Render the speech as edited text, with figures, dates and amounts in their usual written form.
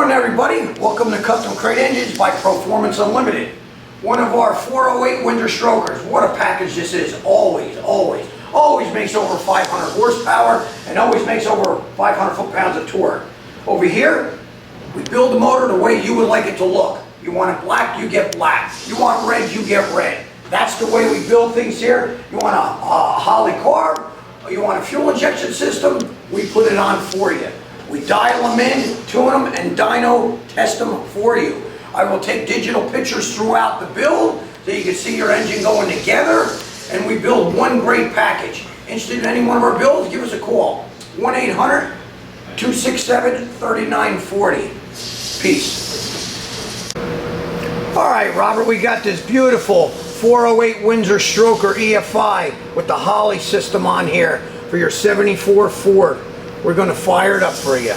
morning, everybody. Welcome to Custom Crate Engines by Proformance Unlimited. One of our 408 Windsor Strokers. What a package this is. Always makes over 500 horsepower and always makes over 500 foot-pounds of torque. Over here, we build the motor the way you would like it to look. You want it black, you get black. You want red, you get red. That's the way we build things here. You want a Holly carb, you want a fuel injection system, we put it on for you. We dial them in, tune them, and dyno test them for you. I will take digital pictures throughout the build so you can see your engine going together, and we build one great package. Interested in any one of our builds? Give us a call. 1-800-267-3940. Peace. All right, Robert, we got this beautiful 408 Windsor Stroker EFI with the Holly system on here for your '74 Ford. We're going to fire it up for you.